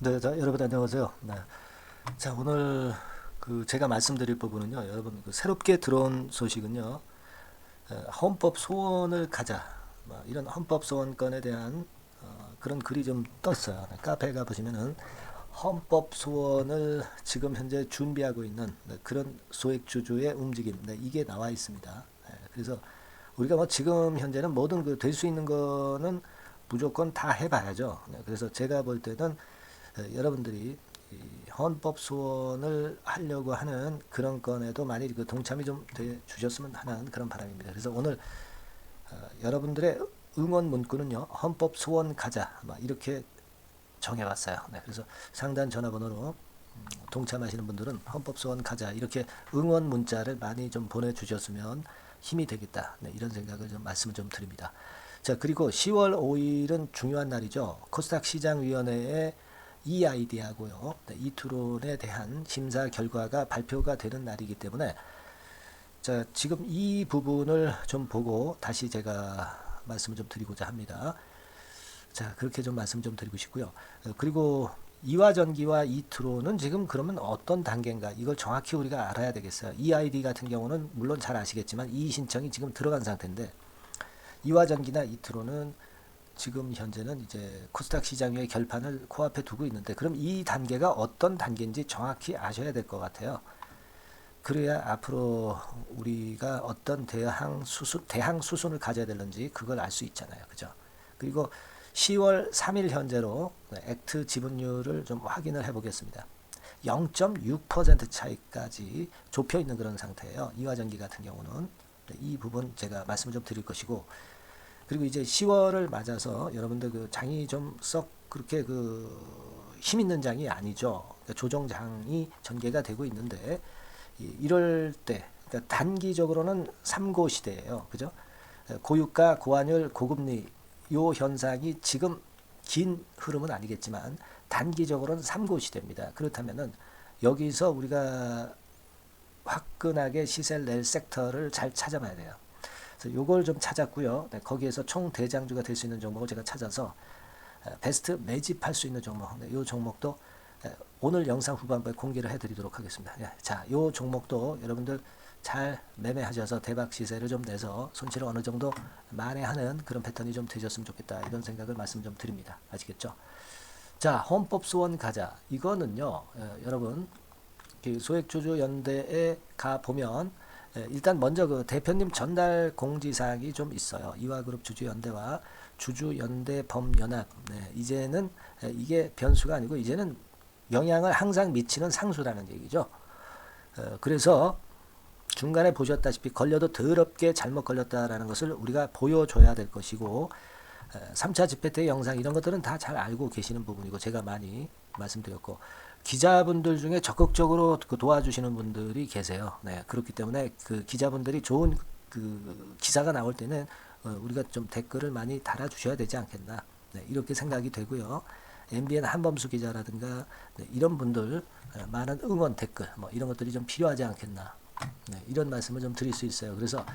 네, 자, 여러분 안녕하세요. 네. 자, 오늘 제가 말씀드릴 부분은요, 여러분 새롭게 들어온 소식은요, 헌법 소원을 가자. 뭐 이런 헌법 소원권에 대한 그런 글이 좀 떴어요. 네, 카페에 가 보시면은 헌법 소원을 지금 현재 준비하고 있는 그런 소액주주의 움직임, 네, 이게 나와 있습니다. 네, 그래서 우리가 뭐 지금 현재는 뭐든 될 수 있는 거는 무조건 다 해봐야죠. 네, 그래서 제가 볼 때는 여러분들이 헌법 소원을 하려고 하는 그런 건에도 많이 동참이 좀 돼 주셨으면 하는 그런 바람입니다. 그래서 오늘 여러분들의 응원 문구는요, 헌법 소원 가자, 막 이렇게 정해봤어요. 네, 그래서 상단 전화번호로 동참하시는 분들은 헌법 소원 가자 이렇게 응원 문자를 많이 좀 보내주셨으면 힘이 되겠다. 네, 이런 생각을 좀 말씀을 좀 드립니다. 자, 그리고 10월 5일은 중요한 날이죠. 코스닥 시장위원회의 EID하고요, 네, 이투론에 대한 심사 결과가 발표가 되는 날이기 때문에 자, 지금 이 부분을 좀 보고 다시 제가 말씀을 좀 드리고자 합니다. 자, 그렇게 좀 말씀 좀 드리고 싶고요. 그리고 이화전기와 이트로는 지금 그러면 어떤 단계인가 이걸 정확히 우리가 알아야 되겠어요. EID 같은 경우는 물론 잘 아시겠지만 이의 신청이 지금 들어간 상태인데 이화전기나 이트로는 지금 현재는 이제 코스닥 시장의 결판을 코앞에 두고 있는데 그럼 이 단계가 어떤 단계인지 정확히 아셔야 될 것 같아요. 그래야 앞으로 우리가 어떤 대항 수순을 가져야 되는지 그걸 알 수 있잖아요. 그죠? 그리고 10월 3일 현재로 액트 지분율을 좀 확인을 해 보겠습니다. 0.6% 차이까지 좁혀 있는 그런 상태예요. 이화전기 같은 경우는 이 부분 제가 말씀을 좀 드릴 것이고 그리고 이제 10월을 맞아서 여러분들 장이 좀 썩 그렇게 힘 있는 장이 아니죠. 그러니까 조정장이 전개가 되고 있는데 이럴 때 그러니까 단기적으로는 3고 시대예요. 그죠? 고유가, 고환율, 고금리 요 현상이 지금 긴 흐름은 아니겠지만 단기적으로는 3고 시대입니다. 그렇다면은 여기서 우리가 화끈하게 시세를 낼 섹터를 잘 찾아봐야 돼요. 그래서 요걸 좀 찾았고요. 네, 거기에서 총 대장주가 될 수 있는 종목을 제가 찾아서 베스트 매집할 수 있는 종목, 네, 요 종목도 오늘 영상 후반부에 공개를 해드리도록 하겠습니다. 예, 자, 요 종목도 여러분들 잘 매매하셔서 대박 시세를 좀 내서 손실을 어느 정도 만회하는 그런 패턴이 좀 되셨으면 좋겠다 이런 생각을 말씀 좀 드립니다. 아시겠죠? 자, 헌법 소원 가자. 이거는요, 여러분 소액주주 연대에 가 보면 일단 먼저 대표님 전달 공지사항이 좀 있어요. 이화그룹 주주연대와 주주연대범연합. 네, 이제는 이게 변수가 아니고 이제는 영향을 항상 미치는 상수라는 얘기죠. 그래서 중간에 보셨다시피 걸려도 더럽게 잘못 걸렸다라는 것을 우리가 보여줘야 될 것이고 3차 집회 때 영상 이런 것들은 다 잘 알고 계시는 부분이고 제가 많이 말씀드렸고 기자분들 중에 적극적으로 도와주시는 분들이 계세요. 네, 그렇기 때문에 기자분들이 좋은 기사가 나올 때는 우리가 좀 댓글을 많이 달아주셔야 되지 않겠나. 네, 이렇게 생각이 되고요. MBN 한범수 기자라든가 네, 이런 분들 많은 응원 댓글 뭐 이런 것들이 좀 필요하지 않겠나. 네, 이런 말씀을 좀 드릴 수 있어요. 그래서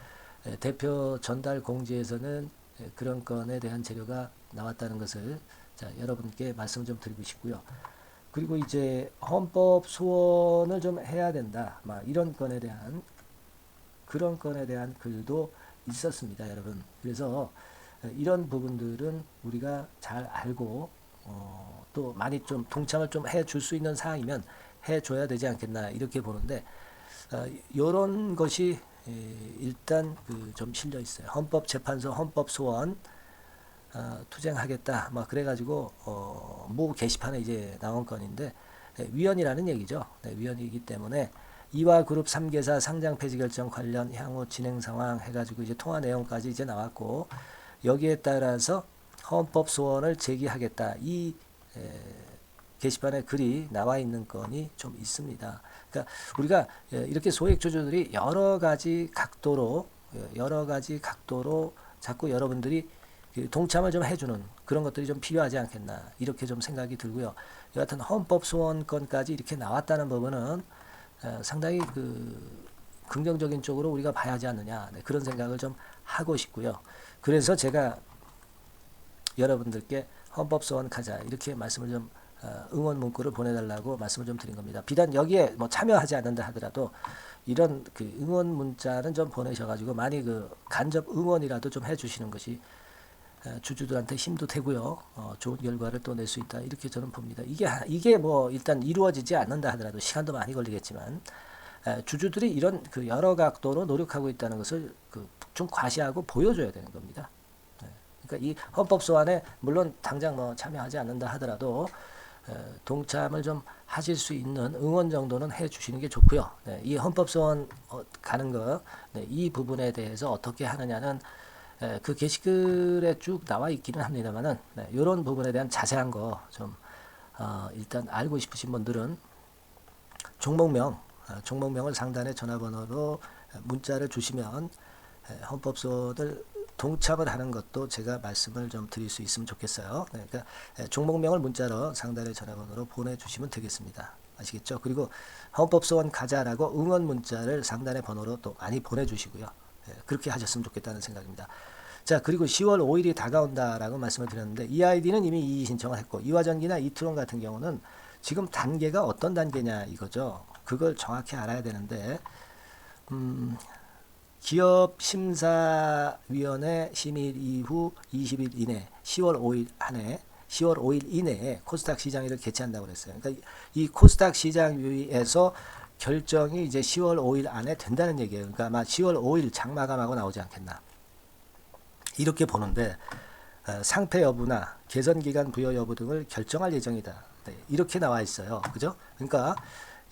대표 전달 공지에서는 그런 건에 대한 재료가 나왔다는 것을 자, 여러분께 말씀을 좀 드리고 싶고요. 그리고 이제 헌법 소원을 좀 해야 된다. 막 이런 건에 대한 그런 건에 대한 글도 있었습니다, 여러분. 그래서 이런 부분들은 우리가 잘 알고 또 많이 좀 동참을 좀 해줄 수 있는 사항이면 해줘야 되지 않겠나 이렇게 보는데 이런 것이 일단 좀 실려 있어요. 헌법재판소 헌법소원 투쟁하겠다. 뭐 그래가지고 모 게시판에 이제 나온 건인데 위헌이라는 얘기죠. 네, 위헌이기 때문에 이화그룹 3개사 상장 폐지 결정 관련 향후 진행 상황 해가지고 이제 통화 내용까지 이제 나왔고 여기에 따라서 헌법 소원을 제기하겠다. 이 게시판에 글이 나와 있는 건이 좀 있습니다. 그러니까 우리가 이렇게 소액주주들이 여러 가지 각도로 자꾸 여러분들이 동참을 좀 해주는 그런 것들이 좀 필요하지 않겠나 이렇게 좀 생각이 들고요. 여하튼 헌법 소원권까지 이렇게 나왔다는 부분은 상당히 긍정적인 쪽으로 우리가 봐야 하지 않느냐 네, 그런 생각을 좀 하고 싶고요. 그래서 제가 여러분들께 헌법 소원 가자 이렇게 말씀을 좀 응원 문구를 보내달라고 말씀을 좀 드린 겁니다. 비단 여기에 뭐 참여하지 않는다 하더라도 이런 그 응원 문자는 좀 보내셔가지고 많이 그 간접 응원이라도 좀 해주시는 것이 주주들한테 힘도 되고요. 좋은 결과를 또 낼 수 있다 이렇게 저는 봅니다. 이게 뭐 일단 이루어지지 않는다 하더라도 시간도 많이 걸리겠지만 주주들이 이런 그 여러 각도로 노력하고 있다는 것을 그 좀 과시하고 보여줘야 되는 겁니다. 그러니까 이 헌법 소원에 물론 당장 뭐 참여하지 않는다 하더라도 동참을 좀 하실 수 있는 응원 정도는 해주시는 게 좋고요. 이 헌법 소원 가는 거, 이 부분에 대해서 어떻게 하느냐는 그 게시글에 쭉 나와 있기는 합니다만은 이런 부분에 대한 자세한 거 좀 일단 알고 싶으신 분들은 종목명을 상단의 전화번호로 문자를 주시면 헌법소원을 동참을 하는 것도 제가 말씀을 좀 드릴 수 있으면 좋겠어요. 그러니까 종목명을 문자로 상단의 전화번호로 보내주시면 되겠습니다. 아시겠죠? 그리고 헌법소원 가자라고 응원 문자를 상단의 번호로 또 많이 보내주시고요. 그렇게 하셨으면 좋겠다는 생각입니다. 자, 그리고 10월 5일이 다가온다라고 말씀을 드렸는데 이 아이디는 이미 이의 신청을 했고 이화전기나 이트론 같은 경우는 지금 단계가 어떤 단계냐 이거죠. 그걸 정확히 알아야 되는데 기업심사위원회 심의 이후 20일 이내 10월 5일 안에 10월 5일 이내에 코스닥 시장위를 개최한다고 그랬어요. 그러니까 이 코스닥 시장위에서 결정이 이제 10월 5일 안에 된다는 얘기예요. 그러니까 아마 10월 5일 장마감하고 나오지 않겠나. 이렇게 보는데 상패 여부나 개선 기간 부여 여부 등을 결정할 예정이다. 네, 이렇게 나와 있어요. 그죠? 그러니까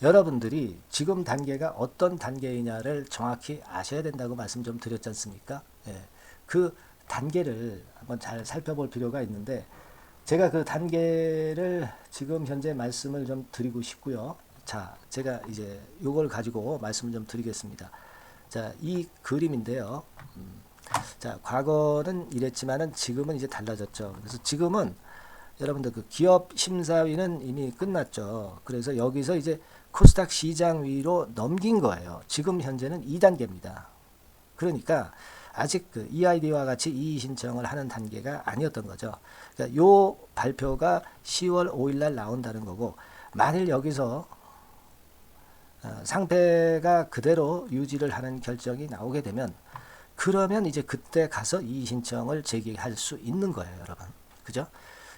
여러분들이 지금 단계가 어떤 단계이냐를 정확히 아셔야 된다고 말씀 좀 드렸지 않습니까? 그 단계를 한번 잘 살펴볼 필요가 있는데 제가 그 단계를 지금 현재 말씀을 좀 드리고 싶고요. 자, 제가 이제 요걸 가지고 말씀을 좀 드리겠습니다. 자, 이 그림인데요. 자, 과거는 이랬지만은 지금은 이제 달라졌죠. 그래서 지금은 여러분들 그 기업 심사위는 이미 끝났죠. 그래서 여기서 이제 코스닥 시장위로 넘긴 거예요. 지금 현재는 2단계입니다. 그러니까 아직 그 EID와 같이 이의 신청을 하는 단계가 아니었던 거죠. 그러니까 요 발표가 10월 5일 날 나온다는 거고 만일 여기서 상패가 그대로 유지를 하는 결정이 나오게 되면 그러면 이제 그때 가서 이의 신청을 제기할 수 있는 거예요, 여러분. 그죠?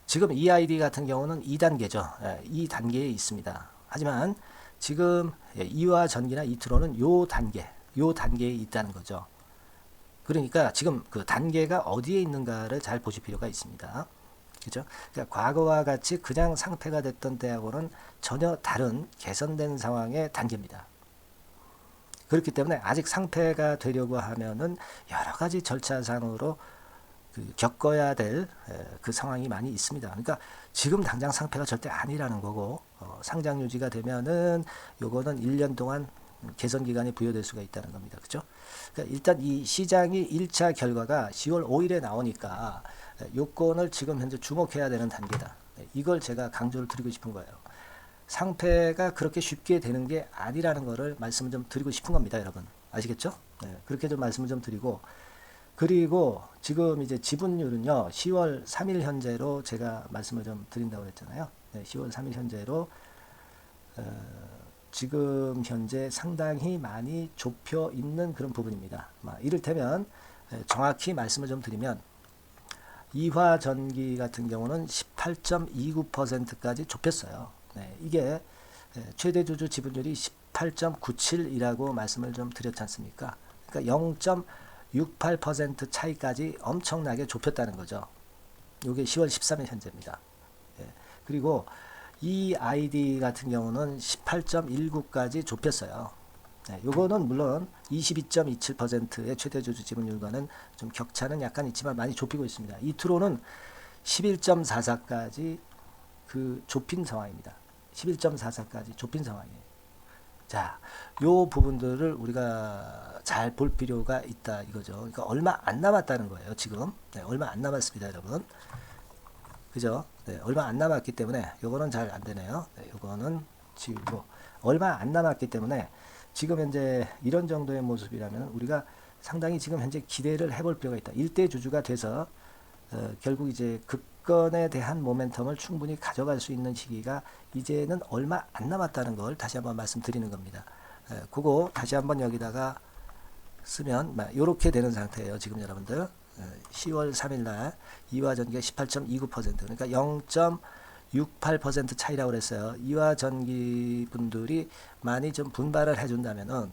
지금 EID 같은 경우는 2단계죠. 2단계에 있습니다. 하지만 지금 이와 전기나 이트로는 요 단계에 있다는 거죠. 그러니까 지금 그 단계가 어디에 있는가를 잘 보실 필요가 있습니다. 그죠? 그러니까 과거와 같이 그냥 상패가 됐던 때하고는 전혀 다른 개선된 상황의 단계입니다. 그렇기 때문에 아직 상패가 되려고 하면은 여러 가지 절차상으로 겪어야 될 그 상황이 많이 있습니다. 그러니까 지금 당장 상패가 절대 아니라는 거고 상장 유지가 되면은 요거는 1년 동안 개선 기간이 부여될 수가 있다는 겁니다. 그렇죠? 그러니까 일단 이 시장이 1차 결과가 10월 5일에 나오니까 요건을 지금 현재 주목해야 되는 단계다. 이걸 제가 강조를 드리고 싶은 거예요. 상패가 그렇게 쉽게 되는 게 아니라는 거를 말씀을 좀 드리고 싶은 겁니다, 여러분. 아시겠죠? 네, 그렇게 좀 말씀을 좀 드리고 그리고 지금 이제 지분율은요 10월 3일 현재로 제가 말씀을 좀 드린다고 했잖아요. 네, 10월 3일 현재로 지금 현재 상당히 많이 좁혀 있는 그런 부분입니다. 이를테면 정확히 말씀을 좀 드리면 이화전기 같은 경우는 18.29%까지 좁혔어요. 네, 이게 최대 주주 지분율이 18.97이라고 말씀을 좀 드렸지 않습니까? 그러니까 0.68% 차이까지 엄청나게 좁혔다는 거죠. 이게 10월 13일 현재입니다. 예. 그리고 이 아이디 같은 경우는 18.19까지 좁혔어요. 네, 요거는 물론 22.27%의 최대 주주 지분율과는 좀 격차는 약간 있지만 많이 좁히고 있습니다. 이트로는 11.44까지 그 좁힌 상황입니다. 11.44까지 좁힌 상황이에요. 자, 요 부분들을 우리가 잘 볼 필요가 있다 이거죠. 그러니까 얼마 안 남았다는 거예요, 지금. 네, 얼마 안 남았습니다, 여러분. 그죠? 네, 얼마 안 남았기 때문에 요거는 잘 안 되네요. 네, 요거는 지우고 얼마 안 남았기 때문에 지금 현재 이런 정도의 모습이라면 우리가 상당히 지금 현재 기대를 해볼 필요가 있다. 일대 주주가 돼서 결국 이제 정치권에 대한 모멘텀을 충분히 가져갈 수 있는 시기가 이제는 얼마 안 남았다는 걸 다시 한번 말씀드리는 겁니다. 그거 다시 한번 여기다가 쓰면 이렇게 되는 상태예요. 지금 여러분들 10월 3일 날 이화전기가 18.29% 그러니까 0.68% 차이라고 그랬어요. 이화전기 분들이 많이 좀 분발을 해준다면은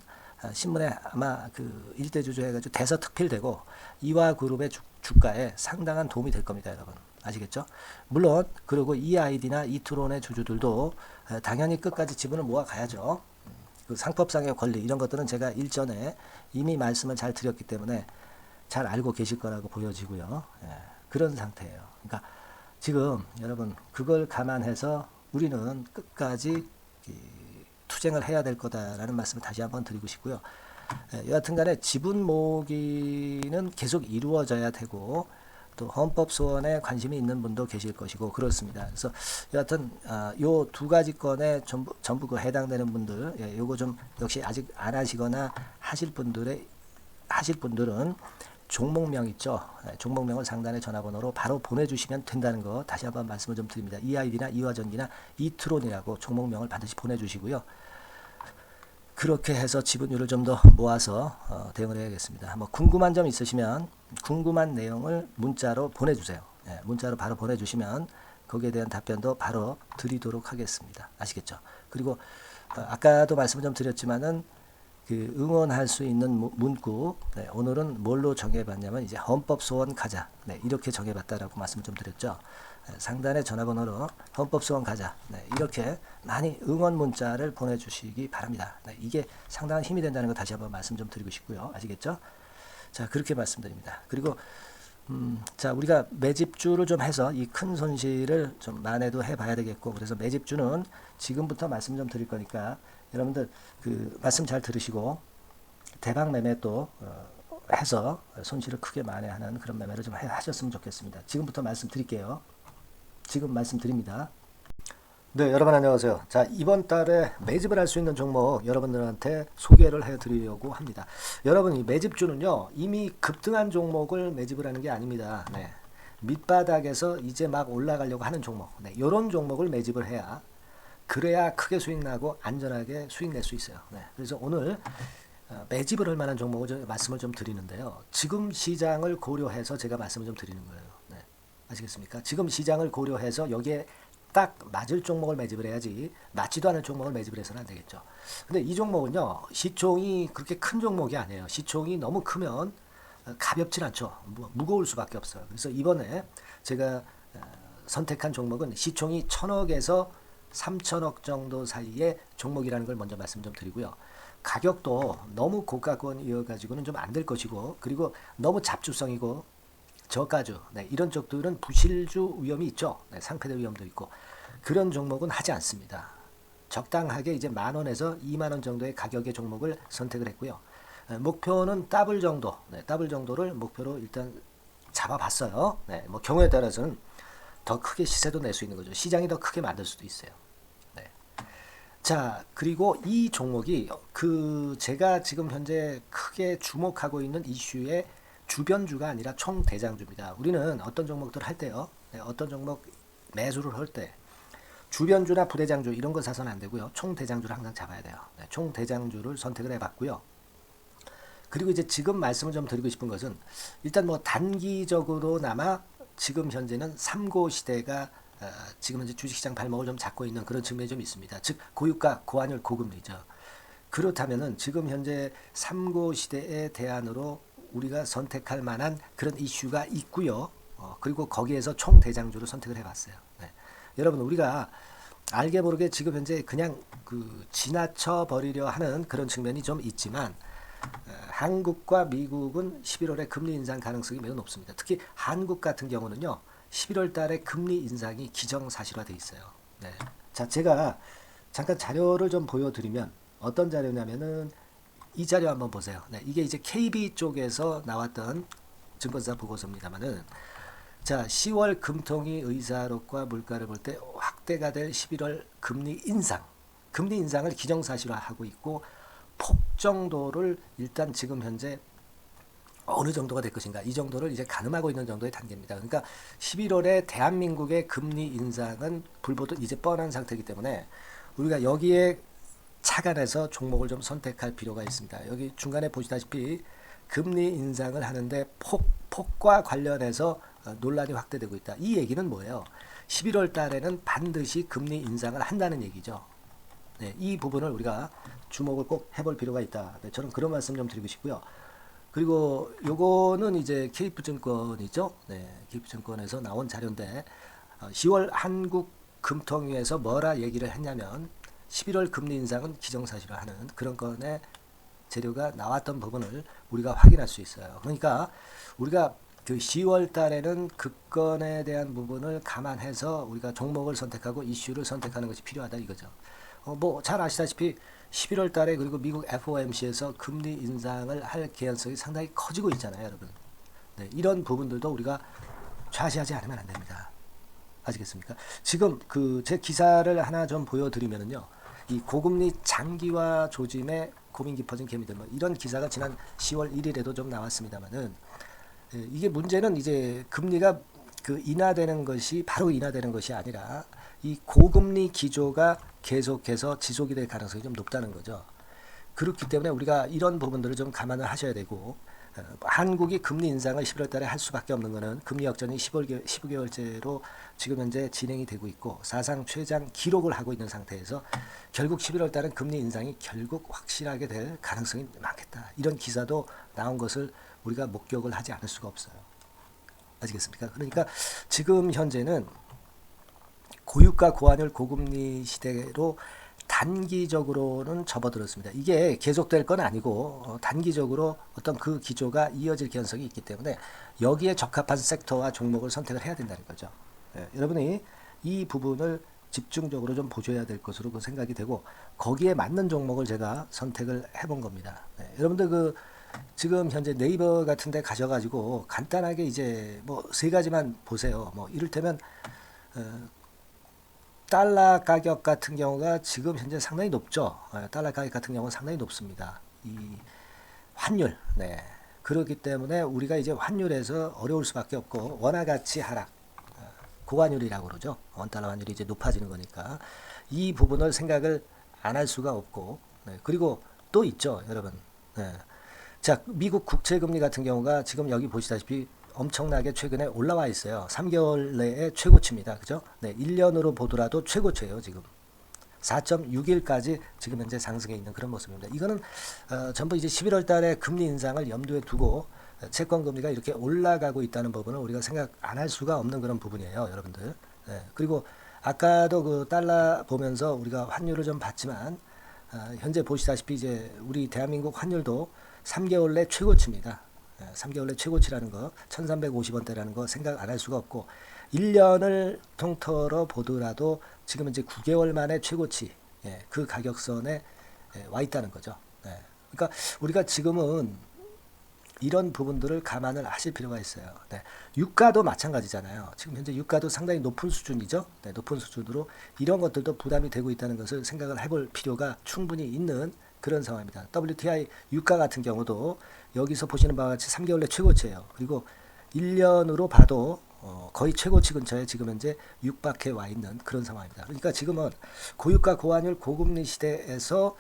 신문에 아마 그 일대주주 해가지고 대서특필되고 이화그룹의 주가에 상당한 도움이 될 겁니다, 여러분. 아시겠죠? 물론 그리고 이아이디나 이투론의 주주들도 당연히 끝까지 지분을 모아 가야죠. 그 상법상의 권리 이런 것들은 제가 일전에 이미 말씀을 잘 드렸기 때문에 잘 알고 계실 거라고 보여지고요. 그런 상태예요. 그러니까 지금 여러분 그걸 감안해서 우리는 끝까지 투쟁을 해야 될 거다라는 말씀을 다시 한번 드리고 싶고요. 여하튼 간에 지분 모으기는 계속 이루어져야 되고 또 헌법 소원에 관심이 있는 분도 계실 것이고 그렇습니다. 그래서 여하튼 요 두 가지 건에 전부 그 해당되는 분들 요거 좀 역시 아직 안 하시거나 하실 분들은 종목명 있죠. 종목명을 상단의 전화번호로 바로 보내주시면 된다는 거 다시 한번 말씀을 좀 드립니다. 이아이디나 이화전기나 이트론이라고 종목명을 반드시 보내주시고요. 그렇게 해서 지분율을 좀 더 모아서 대응을 해야겠습니다. 뭐 궁금한 점 있으시면 궁금한 내용을 문자로 보내주세요. 문자로 바로 보내주시면 거기에 대한 답변도 바로 드리도록 하겠습니다. 아시겠죠? 그리고 아까도 말씀을 좀 드렸지만은 그 응원할 수 있는 문구 오늘은 뭘로 정해봤냐면 이제 헌법 소원 가자 이렇게 정해봤다라고 말씀을 좀 드렸죠. 상단의 전화번호로 헌법 소원 가자 이렇게 많이 응원 문자를 보내주시기 바랍니다. 이게 상당한 힘이 된다는 거 다시 한번 말씀 좀 드리고 싶고요. 아시겠죠? 자 그렇게 말씀드립니다. 그리고 자 우리가 매집주를 좀 해서 이 큰 손실을 좀 만회도 해봐야 되겠고 그래서 매집주는 지금부터 말씀 좀 드릴 거니까 여러분들 그 말씀 잘 들으시고 대박 매매 또 해서 손실을 크게 만회하는 그런 매매를 좀 하셨으면 좋겠습니다. 지금부터 말씀드릴게요. 지금 말씀드립니다. 네, 여러분 안녕하세요. 자, 이번 달에 매집을 할 수 있는 종목 여러분들한테 소개를 해드리려고 합니다. 여러분 이 매집주는요 이미 급등한 종목을 매집을 하는 게 아닙니다. 밑바닥에서 이제 막 올라가려고 하는 종목 이런 종목을 매집을 해야 그래야 크게 수익 나고 안전하게 수익 낼 수 있어요. 그래서 오늘 매집을 할 만한 종목을 말씀을 좀 드리는데요. 지금 시장을 고려해서 제가 말씀을 좀 드리는 거예요. 아시겠습니까? 지금 시장을 고려해서 여기에 딱 맞을 종목을 매집을 해야지 맞지도 않을 종목을 매집을 해서는 안 되겠죠. 근데 이 종목은요 시총이 그렇게 큰 종목이 아니에요. 시총이 너무 크면 가볍진 않죠. 무거울 수밖에 없어요. 그래서 이번에 제가 선택한 종목은 시총이 1000억에서 3000억 정도 사이의 종목이라는 걸 먼저 말씀 좀 드리고요. 가격도 너무 고가권이어가지고는 좀 안 될 것이고 그리고 너무 잡주성이고 저가주 이런 쪽들은 부실주 위험이 있죠. 상패될 위험도 있고 그런 종목은 하지 않습니다. 적당하게 이제 10,000원에서 20,000원 정도의 가격의 종목을 선택을 했고요. 목표는 더블 정도, 더블 정도를 목표로 일단 잡아봤어요. 뭐 경우에 따라서는 더 크게 시세도 낼 수 있는 거죠. 시장이 더 크게 만들 수도 있어요. 자, 그리고 이 종목이 그 제가 지금 현재 크게 주목하고 있는 이슈의 주변주가 아니라 총대장주입니다. 우리는 어떤 종목들 할 때요. 어떤 종목 매수를 할 때 주변주나 부대장주 이런 거 사서는 안 되고요. 총대장주를 항상 잡아야 돼요. 총대장주를 선택을 해봤고요. 그리고 이제 지금 말씀을 좀 드리고 싶은 것은 일단 뭐 단기적으로나마 지금 현재는 3고 시대가 지금 현재 주식시장 발목을 좀 잡고 있는 그런 측면이 좀 있습니다. 즉 고유가, 고환율, 고금리죠. 그렇다면은 지금 현재 3고 시대의 대안으로 우리가 선택할 만한 그런 이슈가 있고요. 그리고 거기에서 총대장주를 선택을 해봤어요. 여러분 우리가 알게 모르게 지금 현재 그냥 그 지나쳐 버리려 하는 그런 측면이 좀 있지만 한국과 미국은 11월에 금리 인상 가능성이 매우 높습니다. 특히 한국 같은 경우는요. 11월 달에 금리 인상이 기정사실화되어 있어요. 자, 제가 잠깐 자료를 좀 보여드리면 어떤 자료냐면은 이 자료 한번 보세요. 이게 이제 KB 쪽에서 나왔던 증권사 보고서입니다만은 자, 10월 금통위 의사록과 물가를 볼 때 확대가 될 11월 금리 인상을 기정사실화하고 있고 폭 정도를 일단 지금 현재 어느 정도가 될 것인가 이 정도를 이제 가늠하고 있는 정도의 단계입니다. 그러니까 11월에 대한민국의 금리 인상은 불보듯 이제 뻔한 상태이기 때문에 우리가 여기에 착안해서 종목을 좀 선택할 필요가 있습니다. 여기 중간에 보시다시피 금리 인상을 하는데 폭과 관련해서 논란이 확대되고 있다. 이 얘기는 뭐예요? 11월 달에는 반드시 금리 인상을 한다는 얘기죠. 네, 이 부분을 우리가 주목을 꼭 해볼 필요가 있다. 네, 저는 그런 말씀 좀 드리고 싶고요. 그리고 요거는 이제 KF증권이죠. 네, KF증권에서 나온 자료인데 10월 한국금통위에서 뭐라 얘기를 했냐면 11월 금리 인상은 기정사실화하는 그런 건의 재료가 나왔던 부분을 우리가 확인할 수 있어요. 그러니까 우리가 그 10월 달에는 그 건에 대한 부분을 감안해서 우리가 종목을 선택하고 이슈를 선택하는 것이 필요하다 이거죠. 뭐 잘 아시다시피 11월 달에 그리고 미국 FOMC에서 금리 인상을 할 개연성이 상당히 커지고 있잖아요, 여러분. 네, 이런 부분들도 우리가 좌시하지 않으면 안 됩니다. 아시겠습니까? 지금 그 제 기사를 하나 좀 보여드리면은요, 이 고금리 장기화 조짐에 고민 깊어진 개미들 뭐 이런 기사가 지난 10월 1일에도 좀 나왔습니다만은 이게 문제는 이제 금리가 그 인하되는 것이 바로 인하되는 것이 아니라 이 고금리 기조가 계속해서 지속이 될 가능성이 좀 높다는 거죠. 그렇기 때문에 우리가 이런 부분들을 좀 감안을 하셔야 되고 한국이 금리 인상을 11월 달에 할 수밖에 없는 것은 금리 역전이 15개월째로 지금 현재 진행이 되고 있고 사상 최장 기록을 하고 있는 상태에서 결국 11월 달은 금리 인상이 결국 확실하게 될 가능성이 많겠다. 이런 기사도 나온 것을 우리가 목격을 하지 않을 수가 없어요. 아시겠습니까? 그러니까 지금 현재는 고유가 고환율 고금리 시대로 단기적으로는 접어들었습니다. 이게 계속될 건 아니고 단기적으로 어떤 그 기조가 이어질 개연성이 있기 때문에 여기에 적합한 섹터와 종목을 선택을 해야 된다는 거죠. 여러분이 이 부분을 집중적으로 좀 보셔야 될 것으로 그 생각이 되고 거기에 맞는 종목을 제가 선택을 해본 겁니다. 여러분들 그 지금 현재 네이버 같은 데 가셔가지고 간단하게 이제 뭐 세 가지만 보세요. 뭐 이를테면 달러 가격 같은 경우가 지금 현재 상당히 높죠. 달러 가격 같은 경우는 상당히 높습니다. 이 환율, 네. 그렇기 때문에 우리가 이제 환율에서 어려울 수밖에 없고 원화 가치 하락, 고환율이라고 그러죠. 원달러 환율이 이제 높아지는 거니까 이 부분을 생각을 안 할 수가 없고, 네. 그리고 또 있죠, 여러분. 네. 자, 미국 국채 금리 같은 경우가 지금 여기 보시다시피 엄청나게 최근에 올라와 있어요. 3개월 내에 최고치입니다. 그죠? 네, 1년으로 보더라도 최고치예요, 지금. 4.61까지 지금 현재 상승해 있는 그런 모습입니다. 이거는 전부 이제 11월 달에 금리 인상을 염두에 두고 채권 금리가 이렇게 올라가고 있다는 부분을 우리가 생각 안 할 수가 없는 그런 부분이에요, 여러분들. 네, 그리고 아까도 그 달러 보면서 우리가 환율을 좀 봤지만 현재 보시다시피 이제 우리 대한민국 환율도 3개월 내 최고치입니다. 3개월 내 최고치라는 거 1350원대라는 거 생각 안 할 수가 없고 1년을 통틀어 보더라도 지금 이제 9개월 만에 최고치 그 가격선에 와 있다는 거죠. 그러니까 우리가 지금은 이런 부분들을 감안을 하실 필요가 있어요. 유가도 마찬가지잖아요. 지금 현재 유가도 상당히 높은 수준이죠. 높은 수준으로 이런 것들도 부담이 되고 있다는 것을 생각을 해볼 필요가 충분히 있는 그런 상황입니다. WTI 유가 같은 경우도 여기서 보시는 바와 같이 3개월 내 최고치예요. 그리고 1년으로 봐도 거의 최고치 근처에 지금 현재 육박해 와 있는 그런 상황입니다. 그러니까 지금은 고유가 고환율 고금리 시대에서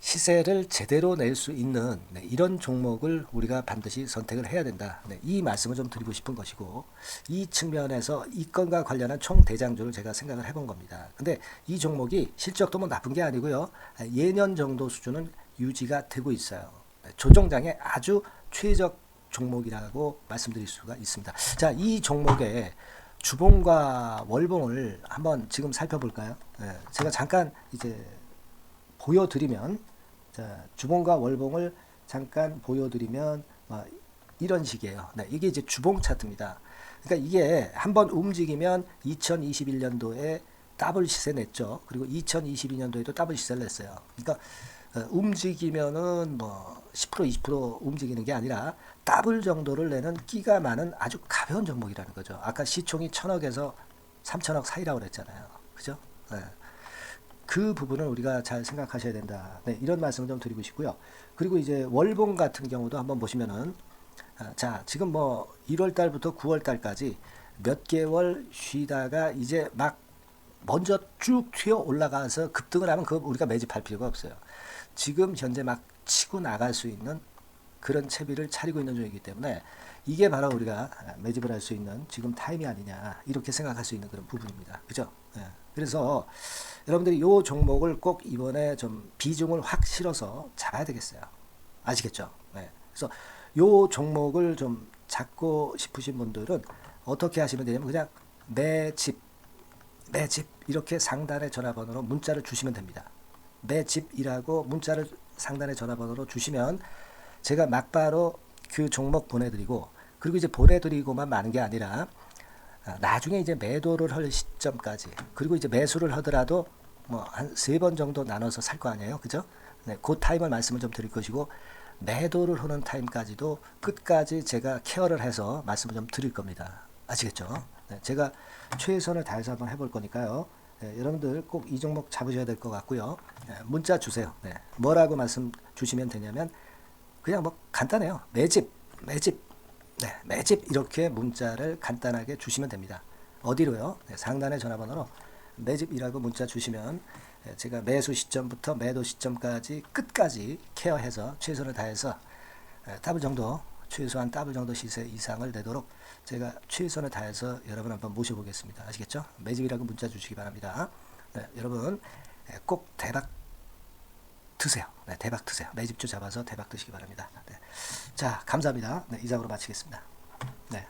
시세를 제대로 낼 수 있는 이런 종목을 우리가 반드시 선택을 해야 된다. 이 말씀을 좀 드리고 싶은 것이고 이 측면에서 이 건과 관련한 총 대장주를 제가 생각을 해본 겁니다. 근데 이 종목이 실적도 뭐 나쁜 게 아니고요. 예년 정도 수준은 유지가 되고 있어요. 조정장의 아주 최적 종목이라고 말씀드릴 수가 있습니다. 자, 이 종목의 주봉과 월봉을 한번 지금 살펴볼까요? 제가 잠깐 이제 보여드리면 자, 주봉과 월봉을 잠깐 보여드리면 이런 식이에요. 이게 이제 주봉 차트입니다. 그러니까 이게 한번 움직이면 2021년도에 더블 시세 냈죠. 그리고 2022년도에도 더블 시세를 냈어요. 그러니까 움직이면은 뭐 10% 20% 움직이는 게 아니라 더블 정도를 내는 끼가 많은 아주 가벼운 종목이라는 거죠. 아까 시총이 1000억에서 3000억 사이라고 그랬잖아요. 그죠? 그 부분을 우리가 잘 생각하셔야 된다. 이런 말씀을 좀 드리고 싶고요. 그리고 이제 월봉 같은 경우도 한번 보시면은 자, 지금 뭐 1월 달부터 9월 달까지 몇 개월 쉬다가 이제 막 먼저 쭉 튀어 올라가서 급등을 하면 그거 우리가 매집할 필요가 없어요. 지금 현재 막 치고 나갈 수 있는 그런 채비를 차리고 있는 중이기 때문에 이게 바로 우리가 매집을 할 수 있는 지금 타임이 아니냐 이렇게 생각할 수 있는 그런 부분입니다. 그죠? 예. 그래서 여러분들이 이 종목을 꼭 이번에 좀 비중을 확 실어서 잡아야 되겠어요. 아시겠죠? 예. 그래서 이 종목을 좀 잡고 싶으신 분들은 어떻게 하시면 되냐면 그냥 매집 이렇게 상단의 전화번호로 문자를 주시면 됩니다. 매집이라고 문자를 상단의 전화번호로 주시면 제가 막바로 그 종목 보내드리고 그리고 이제 보내드리고만 마는 게 아니라 나중에 이제 매도를 할 시점까지 그리고 이제 매수를 하더라도 뭐 한 3번 정도 나눠서 살 거 아니에요, 그죠? 네, 그 타임을 말씀을 좀 드릴 것이고 매도를 하는 타임까지도 끝까지 제가 케어를 해서 말씀을 좀 드릴 겁니다. 아시겠죠? 네, 제가 최선을 다해서 한번 해볼 거니까요. 네, 여러분들 꼭 이 종목 잡으셔야 될 것 같고요. 네, 문자 주세요. 네, 뭐라고 말씀 주시면 되냐면 그냥 뭐 간단해요. 매집, 네, 매집 이렇게 문자를 간단하게 주시면 됩니다. 어디로요? 네, 상단의 전화번호로 매집이라고 문자 주시면 제가 매수 시점부터 매도 시점까지 끝까지 케어해서 최선을 다해서 더블 정도 최소한 더블 정도 시세 이상을 내도록 제가 최선을 다해서 여러분 한번 모셔보겠습니다. 아시겠죠? 매집이라고 문자 주시기 바랍니다. 네, 여러분 꼭 대박 드세요. 네, 대박 드세요. 매집주 잡아서 대박 드시기 바랍니다. 네. 자, 감사합니다. 네, 이상으로 마치겠습니다. 네.